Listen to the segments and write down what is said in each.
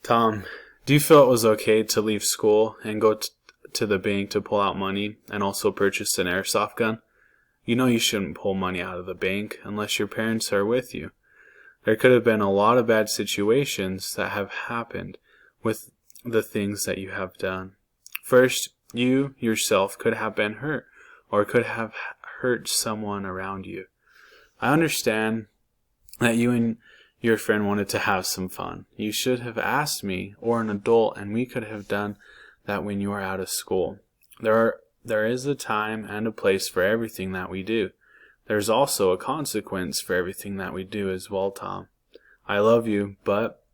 Tom, do you feel it was okay to leave school and go to the bank to pull out money and also purchase an airsoft gun? You know you shouldn't pull money out of the bank unless your parents are with you. There could have been a lot of bad situations that have happened with the things that you have done. First, you yourself could have been hurt or could have hurt someone around you. I understand that you and your friend wanted to have some fun. You should have asked me or an adult, and we could have done that when you are out of school. There is a time and a place for everything that we do. There's also a consequence for everything that we do as well, Tom. I love you, but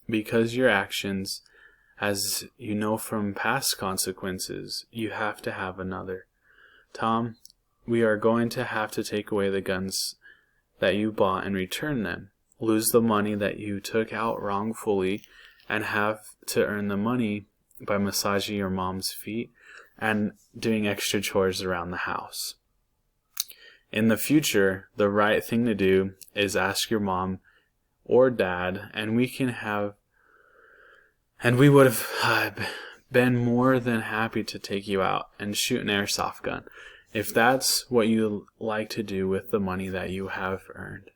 because your actions, as you know from past consequences, you have to have another. Tom, we are going to have to take away the guns that you bought and return them. Lose the money that you took out wrongfully and have to earn the money by massaging your mom's feet and doing extra chores around the house. In the future, the right thing to do is ask your mom or dad, and we would have been more than happy to take you out and shoot an airsoft gun if that's what you like to do with the money that you have earned.